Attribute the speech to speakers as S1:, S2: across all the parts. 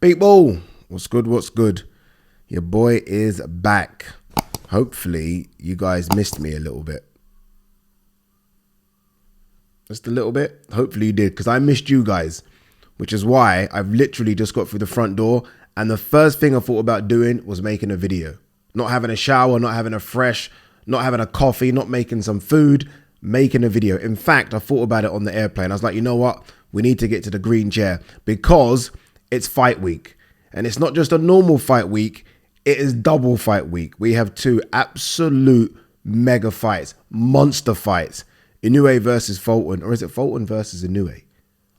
S1: People, what's good, what's good? Your boy is back. Hopefully, you guys missed me a little bit. Just a little bit. Hopefully you did, because I missed you guys, which is why I've literally just got through the front door, and the first thing I thought about doing was making a video. Not having a shower, not having a fresh, not having a coffee, not making some food, making a video. In fact, I thought about it on the airplane. I was like, you know what? We need to get to the green chair because it's fight week. And it's not just a normal fight week, it is double fight week. We have two absolute mega fights, monster fights. Inoue versus Fulton, or is it Fulton versus Inoue?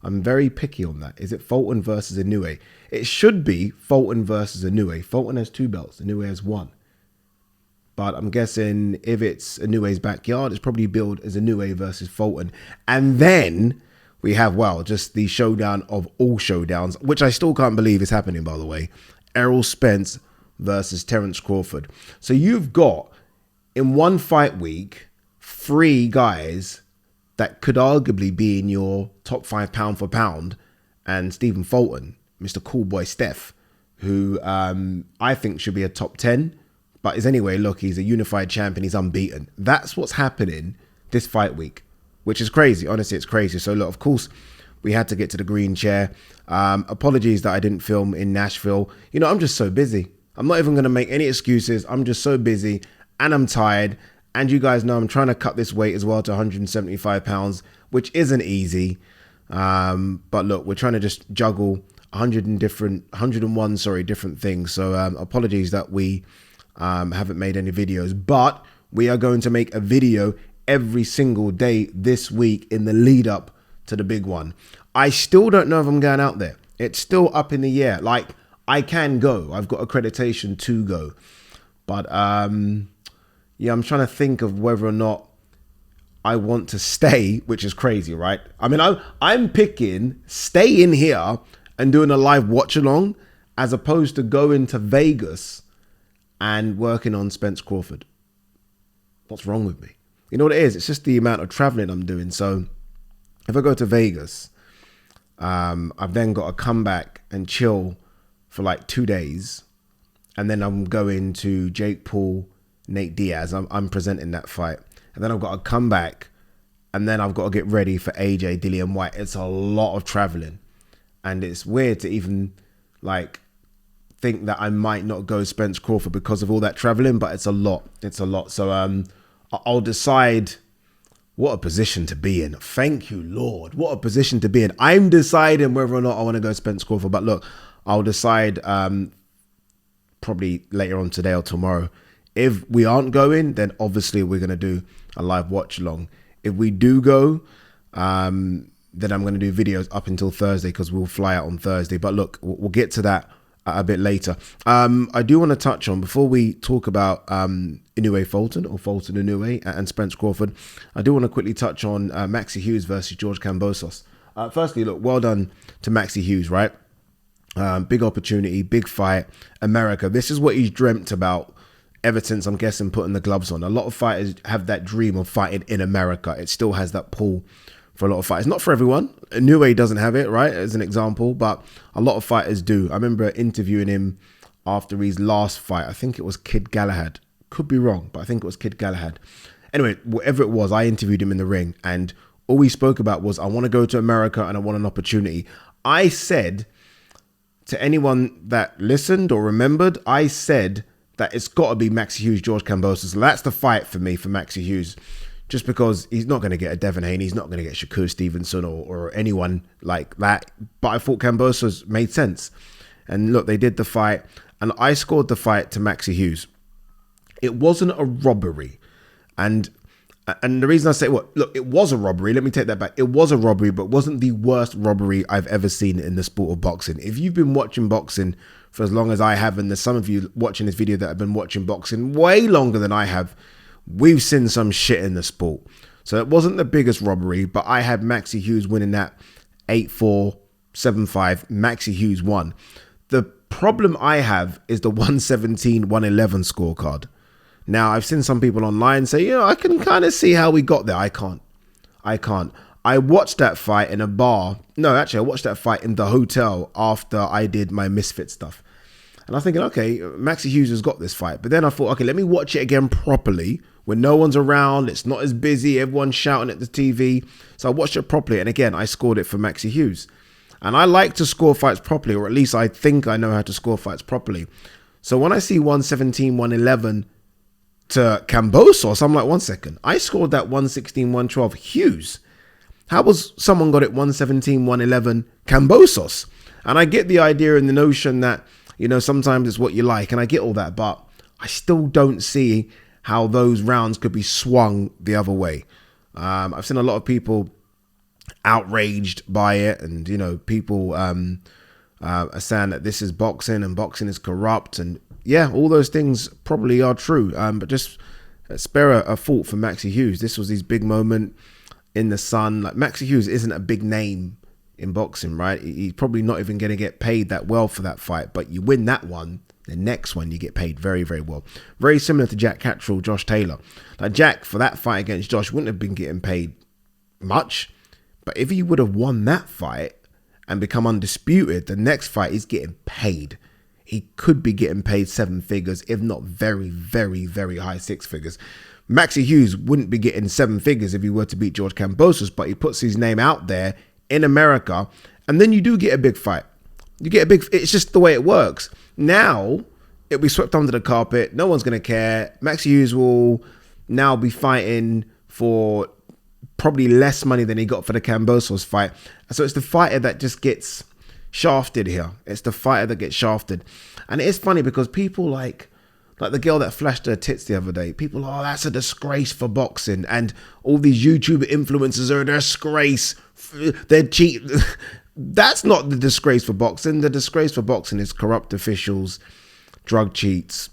S1: I'm very picky on that. Is it Fulton versus Inoue? It should be Fulton versus Inoue. Fulton has 2 belts, Inoue has 1. But I'm guessing if it's Inoue's backyard, it's probably billed as Inoue versus Fulton. And then we have, well, just the showdown of all showdowns, which I still can't believe is happening, by the way. Errol Spence versus Terence Crawford. So you've got, in one fight week, 3 guys that could arguably be in your top 5 pound for pound, and Stephen Fulton, Mr. Cool Boy Steph, who I think should be a top 10, but is anyway, look, he's a unified champion, he's unbeaten. That's what's happening this fight week, which is crazy. Honestly, it's crazy. So look, of course, we had to get to the green chair. Apologies that I didn't film in Nashville. You know, I'm just so busy. I'm not even going to make any excuses. I'm just so busy and I'm tired. And you guys know I'm trying to cut this weight as well to 175 pounds, which isn't easy. But look, we're trying to just juggle 101 different things. So apologies that we haven't made any videos, but we are going to make a video every single day this week in the lead up to the big one. I still don't know if I'm going out there. It's still up in the air. Like, I can go. I've got accreditation to go. But yeah, I'm trying to think of whether or not I want to stay, which is crazy, right? I mean, I'm picking stay in here and doing a live watch along as opposed to going to Vegas and working on Spence Crawford. What's wrong with me? You know what it is? It's just the amount of traveling I'm doing. So if I go to Vegas, I've then got to come back and chill for like 2 days. And then I'm going to Jake Paul, Nate Diaz. I'm presenting that fight. And then I've got to come back and then I've got to get ready for AJ, Dillian White. It's a lot of traveling. And it's weird to even like think that I might not go Spence Crawford because of all that traveling, but it's a lot. It's a lot. So I'll decide what a position to be in. Thank you, Lord. What a position to be in. I'm deciding whether or not I want to go Spence Crawford. But look, I'll decide probably later on today or tomorrow. If we aren't going, then obviously we're going to do a live watch along. If we do go, then I'm going to do videos up until Thursday because we'll fly out on Thursday. But look, we'll get to that a bit later. I do want to touch on, before we talk about Inoue Fulton or Fulton Inoue and Spence Crawford, I do want to quickly touch on Maxi Hughes versus George Kambosos. Firstly, look, well done to Maxi Hughes, right? Big opportunity, big fight, America. This is what he's dreamt about ever since, I'm guessing, putting the gloves on. A lot of fighters have that dream of fighting in America. It still has that pull for a lot of fighters. Not for everyone. Inoue doesn't have it, right, as an example, but a lot of fighters do. I remember interviewing him after his last fight. I think it was Kid Galahad. Could be wrong, but I think it was Kid Galahad. Anyway, whatever it was, I interviewed him in the ring, and all we spoke about was, I want to go to America and I want an opportunity. I said to anyone that listened or remembered, I said that it's got to be Maxi Hughes, George Kambosos. So that's the fight for me for Maxi Hughes. Just because he's not going to get a Devin Haney, he's not going to get Shakur Stevenson or anyone like that. But I thought Kambosos made sense. And look, they did the fight. And I scored the fight to Maxi Hughes. It wasn't a robbery. And the reason I say, well, look, it was a robbery. Let me take that back. It was a robbery, but it wasn't the worst robbery I've ever seen in the sport of boxing. If you've been watching boxing for as long as I have, and there's some of you watching this video that have been watching boxing way longer than I have, we've seen some shit in the sport. So it wasn't the biggest robbery, but I had Maxi Hughes winning that 8-4, 7-5. Maxi Hughes won. The problem I have is the 117, 111 scorecard. Now, I've seen some people online say, you know, I can kind of see how we got there. I can't. I watched that fight in a bar. No, actually, I watched that fight in the hotel after I did my Misfit stuff. And I was thinking, okay, Maxie Hughes has got this fight. But then I thought, okay, let me watch it again properly when no one's around. It's not as busy. Everyone's shouting at the TV. So I watched it properly. And again, I scored it for Maxie Hughes. And I like to score fights properly, or at least I think I know how to score fights properly. So when I see 117, 111 to Kambosos, I'm like, 1 second. I scored that 116, 112 Hughes. How was someone got it 117, 111 Kambosos? And I get the idea and the notion that, you know, sometimes it's what you like, and I get all that, but I still don't see how those rounds could be swung the other way. I've seen a lot of people outraged by it, and, you know, people are saying that this is boxing and boxing is corrupt, and yeah, all those things probably are true, but just spare a thought for Maxie Hughes. This was his big moment in the sun. Like, Maxie Hughes isn't a big name in boxing, right? He's probably not even going to get paid that well for that fight, but you win that one, the next one you get paid very, very well. Very similar to Jack Catterall, Josh Taylor. Like, Jack, for that fight against Josh, wouldn't have been getting paid much, but if he would have won that fight and become undisputed, the next fight he's getting paid. He could be getting paid 7 figures, if not very, very, very high 6 figures. Maxie Hughes wouldn't be getting 7 figures if he were to beat George Kambosos, but he puts his name out there in America, and then you do get a big fight. You get a big, it's just the way it works. Now, it'll be swept under the carpet. No one's going to care. Maxie Hughes will now be fighting for probably less money than he got for the Kambosos fight. So it's the fighter that just gets shafted here. It's the fighter that gets shafted. And it is funny because people like the girl that flashed her tits the other day, people, oh, that's a disgrace for boxing. And all these YouTube influencers are a disgrace. They're cheat. That's not the disgrace for boxing. The disgrace for boxing is corrupt officials, drug cheats,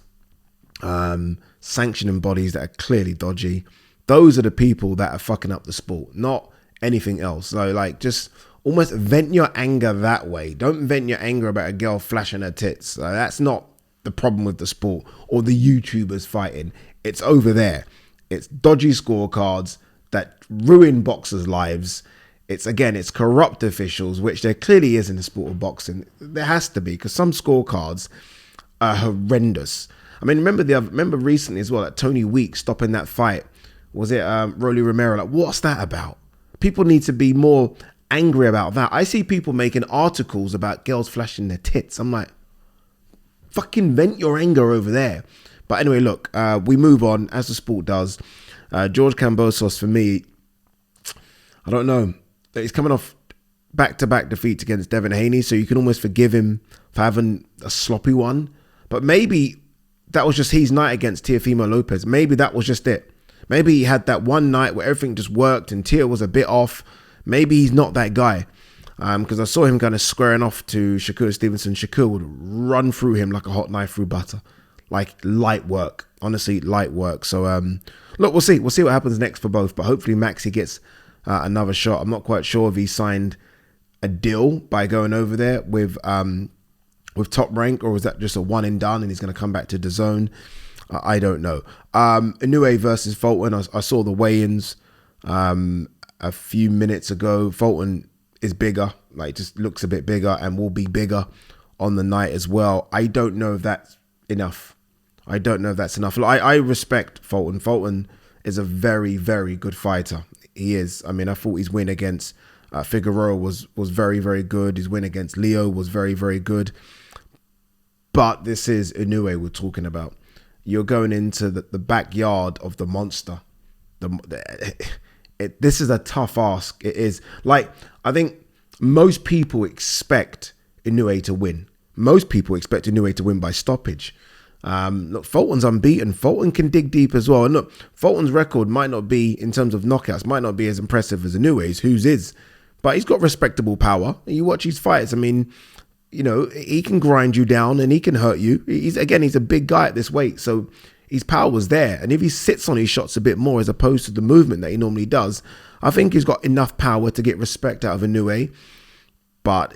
S1: sanctioning bodies that are clearly dodgy. Those are the people that are fucking up the sport, not anything else. So, like, just almost vent your anger that way. Don't vent your anger about a girl flashing her tits. That's not the problem with the sport or the YouTubers fighting. It's over there. It's dodgy scorecards that ruin boxers' lives. It's corrupt officials, which there clearly is in the sport of boxing. There has to be, because some scorecards are horrendous. I mean, remember recently as well, that Tony Weeks stopping that fight. Was it Rolly Romero? Like, what's that about? People need to be more angry about that. I see people making articles about girls flashing their tits. I'm like, fucking vent your anger over there. But anyway, look, we move on as the sport does. George Kambosos, for me, I don't know. He's coming off back-to-back defeats against Devin Haney, so you can almost forgive him for having a sloppy one. But maybe that was just his night against Teofimo Lopez. Maybe that was just it. Maybe he had that one night where everything just worked and Teo was a bit off. Maybe he's not that guy. Because I saw him kind of squaring off to Shakur Stevenson. Shakur would run through him like a hot knife through butter. Like, light work. Honestly, light work. So, look, we'll see. We'll see what happens next for both. But hopefully Maxie gets another shot. I'm not quite sure if he signed a deal by going over there with Top Rank, or was that just a one and done and he's going to come back to DAZN? I don't know. Inoue versus Fulton. I saw the weigh-ins a few minutes ago. Fulton is bigger, like, just looks a bit bigger and will be bigger on the night as well. I don't know if that's enough. I respect Fulton. Fulton is a very, very good fighter. He is. I mean, I thought his win against Figueroa was very, very good. His win against Leo was very, very good. But this is Inoue we're talking about. You're going into the backyard of the monster. This is a tough ask. It is. Like, I think most people expect Inoue to win. Most people expect Inoue to win by stoppage. Look, Fulton's unbeaten. Fulton can dig deep as well. And look, Fulton's record might not be, in terms of knockouts, might not be as impressive as Inoue's, whose is. But he's got respectable power. You watch his fights, I mean, you know, he can grind you down and he can hurt you. He's a big guy at this weight, so his power's there. And if he sits on his shots a bit more as opposed to the movement that he normally does, I think he's got enough power to get respect out of Inoue. But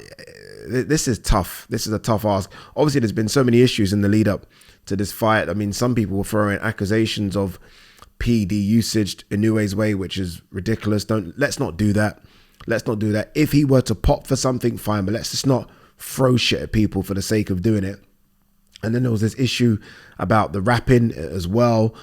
S1: this is tough. This is a tough ask. Obviously, there's been so many issues in the lead up to this fight. I mean, some people were throwing accusations of PD usage Inoue's way, which is ridiculous. Let's not do that. Let's not do that. If he were to pop for something, fine, but let's just not throw shit at people for the sake of doing it. And then there was this issue about the rapping as well,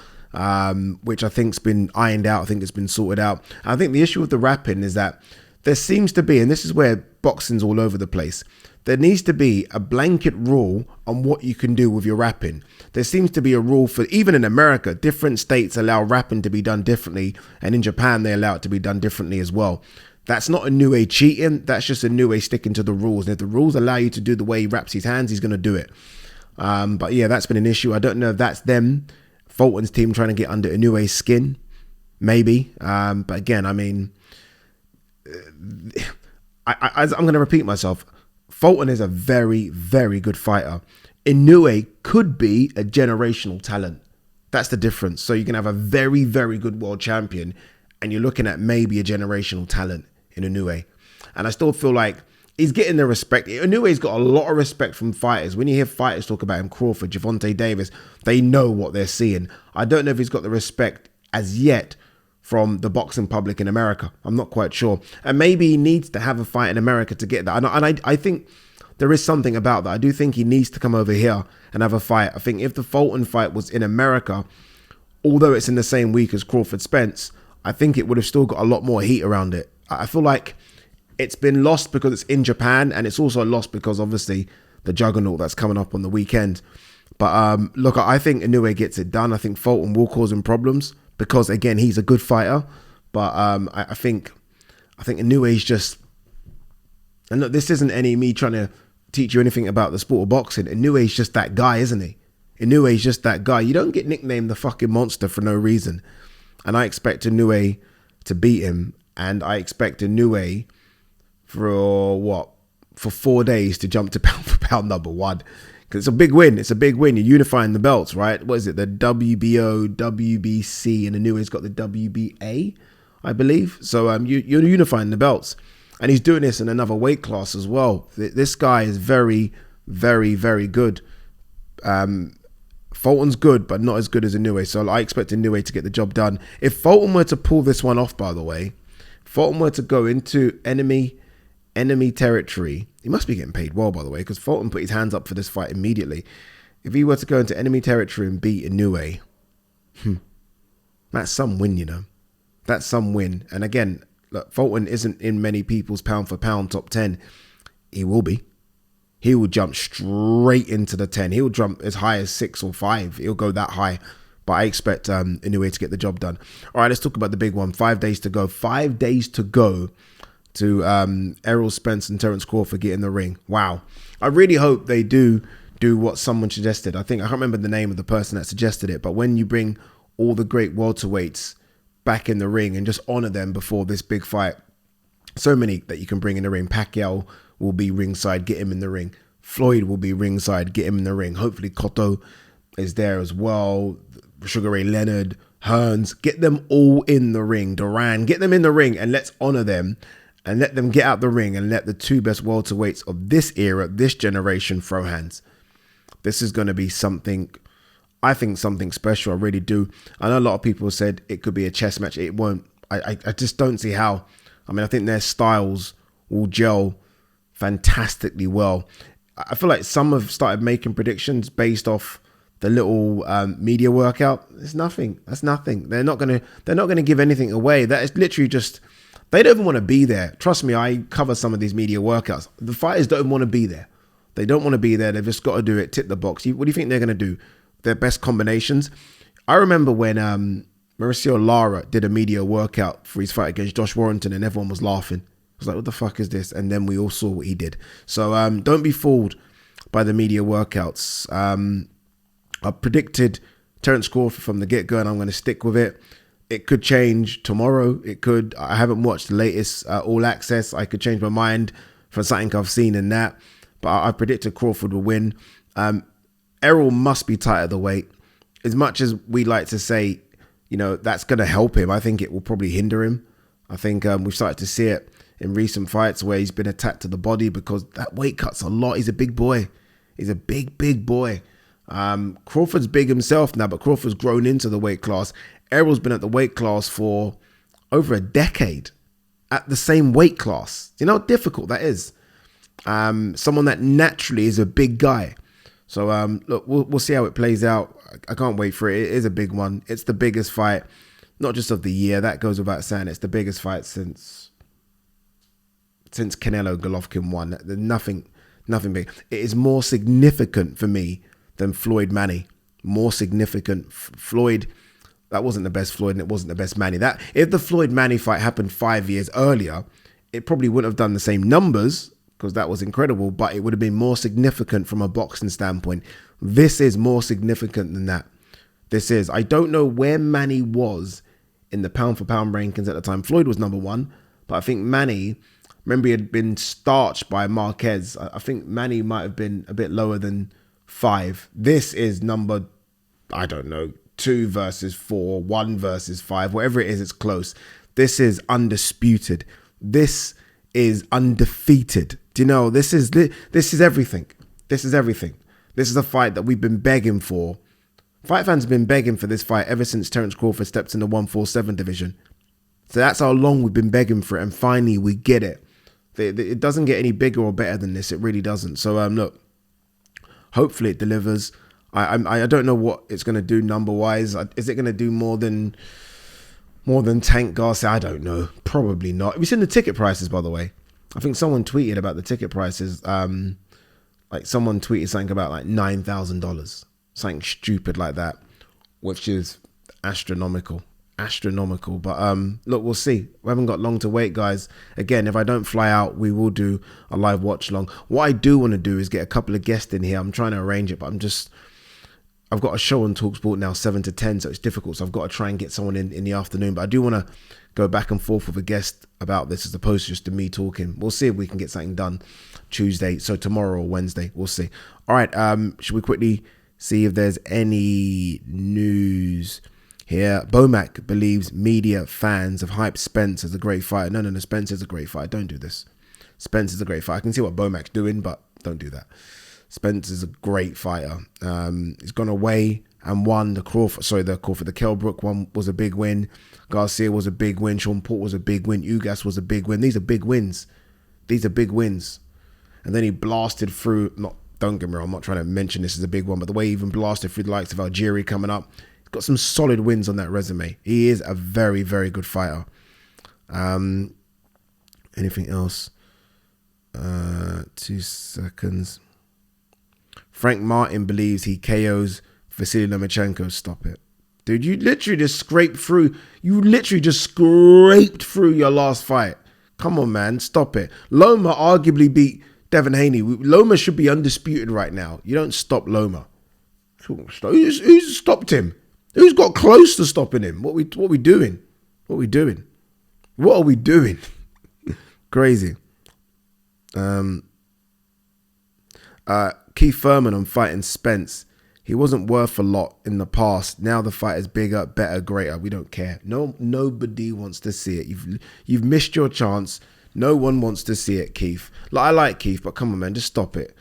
S1: which I think's been ironed out. I think it's been sorted out. I think the issue with the rapping is that there seems to be, and this is where boxing's all over the place, there needs to be a blanket rule on what you can do with your rapping. There seems to be a rule for, even in America, different states allow rapping to be done differently. And in Japan, they allow it to be done differently as well. That's not Inoue cheating. That's just Inoue sticking to the rules. And if the rules allow you to do the way he wraps his hands, he's going to do it. But yeah, that's been an issue. I don't know if that's them, Fulton's team, trying to get under Inoue's skin. Maybe. But again, I mean, I'm going to repeat myself. Fulton is a very, very good fighter. Inoue could be a generational talent. That's the difference. So you can have a very, very good world champion, and you're looking at maybe a generational talent in Inoue. And I still feel like he's getting the respect. Inoue's got a lot of respect from fighters. When you hear fighters talk about him, Crawford, Gervonta Davis, they know what they're seeing. I don't know if he's got the respect as yet from the boxing public in America. I'm not quite sure. And maybe he needs to have a fight in America to get that. And I think there is something about that. I do think he needs to come over here and have a fight. I think if the Fulton fight was in America, although it's in the same week as Crawford Spence, I think it would have still got a lot more heat around it. I feel like it's been lost because it's in Japan, and it's also lost because obviously the juggernaut that's coming up on the weekend. But look, I think Inoue gets it done. I think Fulton will cause him problems because, again, he's a good fighter. But I think Inoue's just, and look, this isn't any me trying to teach you anything about the sport of boxing. Inoue's just that guy, isn't he? Inoue's just that guy. You don't get nicknamed the fucking monster for no reason. And I expect Inoue to beat him, and I expect Inoue for 4 days to jump to pound for pound number one. Because it's a big win. It's a big win. You're unifying the belts, right? What is it? The WBO, WBC, and Inoue's got the WBA, I believe. So you're unifying the belts. And he's doing this in another weight class as well. This guy is very, very, very good. Fulton's good, but not as good as Inoue. So I expect Inoue to get the job done. If Fulton were to pull this one off, by the way, Fulton were to go into enemy territory, he must be getting paid well, by the way, because Fulton put his hands up for this fight immediately. If he were to go into enemy territory and beat Inoue, that's some win, you know. That's some win. And again, look, Fulton isn't in many people's pound for pound top 10. He will be. He will jump straight into the 10. He'll jump as high as 6 or 5. He'll go that high. But I expect Inoue to get the job done. All right, let's talk about the big one. 5 days to go. 5 days to go to Errol Spence and Terence Crawford get in the ring. Wow. I really hope they do what someone suggested. I can't remember the name of the person that suggested it, but when you bring all the great welterweights back in the ring and just honor them before this big fight, so many that you can bring in the ring. Pacquiao will be ringside, get him in the ring. Floyd will be ringside, get him in the ring. Hopefully Cotto is there as well. Sugar Ray Leonard, Hearns, get them all in the ring. Duran, get them in the ring and let's honor them and let them get out the ring and let the two best welterweights of this era, this generation, throw hands. This is going to be something, I think something special. I really do. I know a lot of people said it could be a chess match. It won't. I just don't see how. I mean, I think their styles will gel fantastically well. I feel like some have started making predictions based off the little media workout. It's nothing. That's nothing. They're not gonna give anything away. That is literally just, they don't even want to be there. Trust me, I cover some of these media workouts. The fighters don't want to be there. They don't want to be there. They've just got to do it. Tip the box. What do you think they're gonna do? Their best combinations. I remember when Mauricio Lara did a media workout for his fight against Josh Warrington, and everyone was laughing. I was like, what the fuck is this? And then we all saw what he did. So don't be fooled by the media workouts. I predicted Terence Crawford from the get-go, and I'm going to stick with it. It could change tomorrow. It could. I haven't watched the latest All Access. I could change my mind for something I've seen in that. But I predicted Crawford will win. Errol must be tight at the weight. As much as we like to say, you know, that's going to help him, I think it will probably hinder him. I think we've started to see it in recent fights where he's been attacked to the body because that weight cuts a lot. He's a big boy. He's a big, big boy. Crawford's big himself now, but Crawford's grown into the weight class. Errol's been at the weight class for over a decade at the same weight class. You know how difficult that is? Someone that naturally is a big guy. So look, we'll see how it plays out. I can't wait for it. It is a big one. It's the biggest fight, not just of the year. That goes without saying. It's the biggest fight since Canelo Golovkin won. Nothing big. It is more significant for me than Floyd Manny. More significant. Floyd, that wasn't the best Floyd, and it wasn't the best Manny. That if the Floyd Manny fight happened 5 years earlier, it probably wouldn't have done the same numbers, because that was incredible, but it would have been more significant from a boxing standpoint. This is more significant than that. This is. I don't know where Manny was in the pound for pound rankings at the time. Floyd was number 1, but I think Manny, remember, he had been starched by Marquez. I think Manny might have been a bit lower than 5. This is number, I don't know, 2 versus 4, 1 versus 5, whatever it is, it's close. This is undisputed. This is undefeated. Do you know, this is everything. This is everything. This is a fight that we've been begging for. Fight fans have been begging for this fight ever since Terence Crawford stepped in the 147 division. So that's how long we've been begging for it, and finally we get it. It doesn't get any bigger or better than this. It really doesn't. So look, hopefully it delivers. I don't know what it's going to do number-wise. Is it going to do more than Tank Garcia? I don't know. Probably not. Have you seen the ticket prices, by the way? I think someone tweeted about the ticket prices. Like someone tweeted something about like $9,000. Something stupid like that, which is astronomical. But look, we'll see. We haven't got long to wait, guys. Again, if I don't fly out, we will do a live watch long. What I do want to do is get a couple of guests in here. I'm trying to arrange it, but I've got a show on TalkSport now 7 to 10, so it's difficult. So I've got to try and get someone in the afternoon. But I do want to go back and forth with a guest about this as opposed to just to me talking. We'll see if we can get something done Tuesday, so tomorrow or Wednesday. We'll see. All right, should we quickly see if there's any news here? Bomac believes media fans have hyped Spence as a great fighter. No, Spence is a great fighter. Don't do this. Spence is a great fighter. I can see what Bomac's doing, but don't do that. Spence is a great fighter. He's gone away and won the Kell Brook one was a big win. Garcia was a big win. Sean Paul was a big win. Ugas was a big win. These are big wins. And then he blasted through, don't get me wrong, I'm not trying to mention this as a big one, but the way he even blasted through the likes of Algieri coming up, he's got some solid wins on that resume. He is a very, very good fighter. Anything else? 2 seconds. Frank Martin believes he KOs Vasily Lomachenko. Stop it. Dude, you literally just scraped through your last fight. Come on, man. Stop it. Loma arguably beat Devin Haney. Loma should be undisputed right now. You don't stop Loma. Who's stopped him? Who's got close to stopping him? What we doing? What are we doing? Crazy. Keith Thurman on fighting Spence. He wasn't worth a lot in the past. Now the fight is bigger, better, greater. We don't care. Nobody wants to see it. You've missed your chance. No one wants to see it, Keith. I like Keith, but come on, man, just stop it.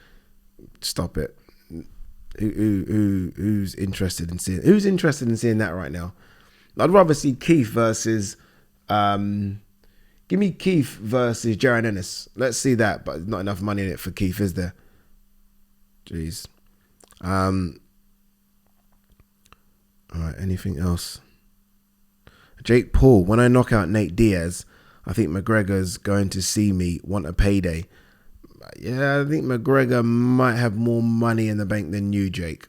S1: Stop it. Who's interested in seeing? Who's interested in seeing that right now? I'd rather see Keith versus. Give me Keith versus Jaron Ennis. Let's see that, but not enough money in it for Keith, is there? Jeez. All right, anything else? Jake Paul, when I knock out Nate Diaz, I think McGregor's going to see me, want a payday. Yeah, I think McGregor might have more money in the bank than you, Jake.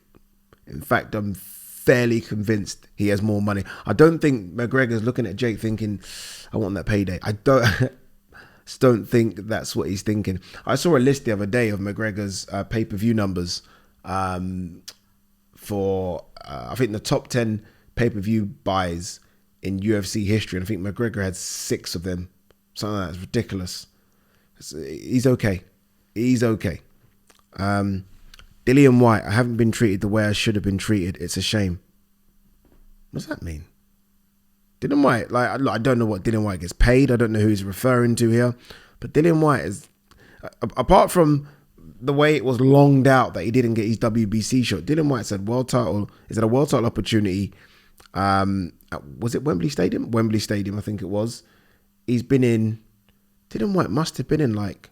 S1: In fact, I'm fairly convinced he has more money. I don't think McGregor's looking at Jake thinking, I want that payday. I don't think that's what he's thinking. I saw a list the other day of McGregor's pay-per-view numbers for, I think, the top 10 pay-per-view buys in UFC history. And I think McGregor had 6 of them. Something like that. It's ridiculous. He's okay. Dillian White, I haven't been treated the way I should have been treated. It's a shame. What does that mean? Dillian White, I don't know what Dillian White gets paid. I don't know who he's referring to here. But Dillian White is, apart from the way it was longed out that he didn't get his WBC shot, Dillian White said world title, is it a world title opportunity Was it Wembley Stadium? Wembley Stadium, I think it was. He's been in, Dylan White must have been in like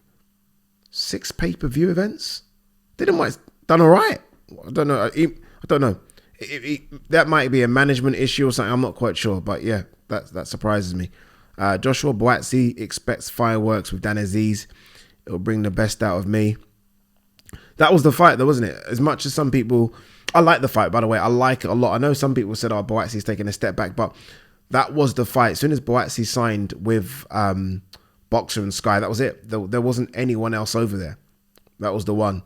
S1: 6 pay-per-view events. Dylan White's done all right. I don't know. I don't know. That might be a management issue or something. I'm not quite sure. But yeah, that surprises me. Joshua Boatsi expects fireworks with Dan Aziz. It'll bring the best out of me. That was the fight though, wasn't it? As much as some people... I like the fight, by the way. I like it a lot. I know some people said, Boatsi's taking a step back, but that was the fight. As soon as Boatsi signed with Boxer and Sky, that was it. There wasn't anyone else over there. That was the one.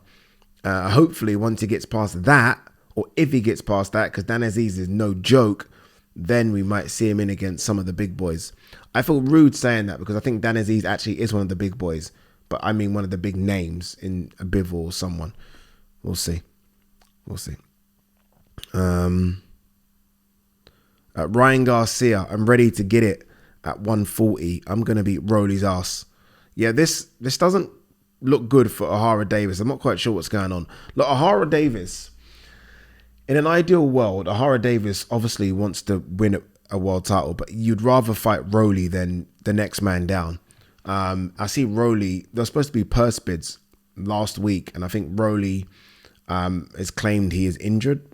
S1: Hopefully, once he gets past that, or if he gets past that, because Dan Aziz is no joke, then we might see him in against some of the big boys. I feel rude saying that because I think Dan Aziz actually is one of the big boys, but I mean one of the big names in a Bivol or someone. We'll see. We'll see. Ryan Garcia, I'm ready to get it at 140. I'm going to beat Rolly's ass. Yeah, this doesn't look good for Ohara Davis. I'm not quite sure what's going on. Look, Ohara Davis, in an ideal world, Ohara Davis obviously wants to win a world title, but you'd rather fight Rolly than the next man down. I see Rolly, there's supposed to be purse bids last week, and I think Rolly has claimed he is injured.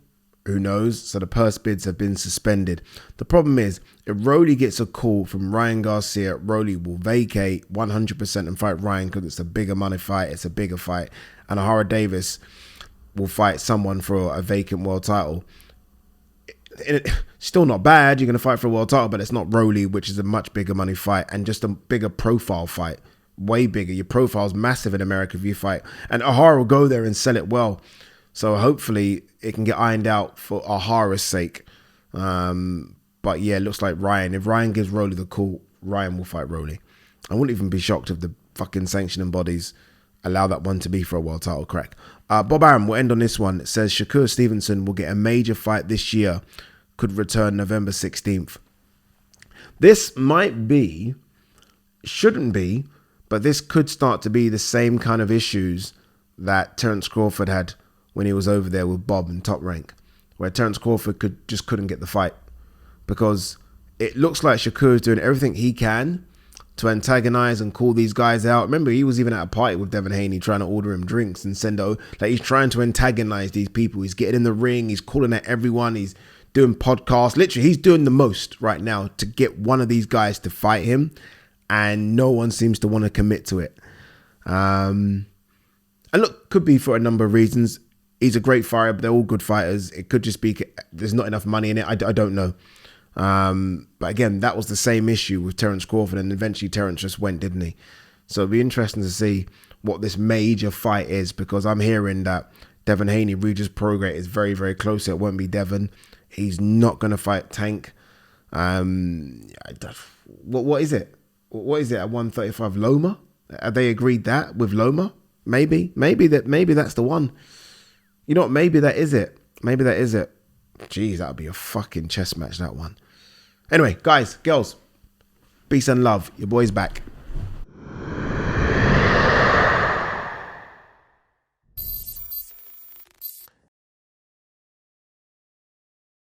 S1: Who knows? So the purse bids have been suspended. The problem is, if Rolly gets a call from Ryan Garcia, Rolly will vacate 100% and fight Ryan because it's a bigger money fight. It's a bigger fight. And Ohara Davis will fight someone for a vacant world title. Still not bad. You're going to fight for a world title, but it's not Rolly, which is a much bigger money fight and just a bigger profile fight. Way bigger. Your profile's massive in America if you fight. And Ohara will go there and sell it well. So hopefully it can get ironed out for Ohara's sake. But yeah, it looks like Ryan. If Ryan gives Rolly the call, Ryan will fight Rolly. I wouldn't even be shocked if the fucking sanctioning bodies allow that one to be for a world title crack. Bob Arum will end on this one. It says Shakur Stevenson will get a major fight this year. Could return November 16th. This might be, shouldn't be, but this could start to be the same kind of issues that Terence Crawford had when he was over there with Bob in Top Rank, where Terence Crawford couldn't get the fight because it looks like Shakur's doing everything he can to antagonize and call these guys out. Remember, he was even at a party with Devin Haney trying to order him drinks and send out, like he's trying to antagonize these people. He's getting in the ring. He's calling at everyone. He's doing podcasts. Literally, he's doing the most right now to get one of these guys to fight him, and no one seems to want to commit to it. And look, could be for a number of reasons. He's a great fighter, but they're all good fighters. It could just be there's not enough money in it. I don't know. But again, that was the same issue with Terence Crawford, and eventually Terence just went, didn't he? So it'll be interesting to see what this major fight is, because I'm hearing that Devin Haney, Regis Prograis, is very, very close. It won't be Devin. He's not going to fight Tank. What is it? What is it at 135? Loma? Have they agreed that with Loma? Maybe that's the one. You know what? Maybe that is it. Maybe that is it. Jeez, that would be a fucking chess match, that one. Anyway, guys, girls, peace and love. Your boy's back.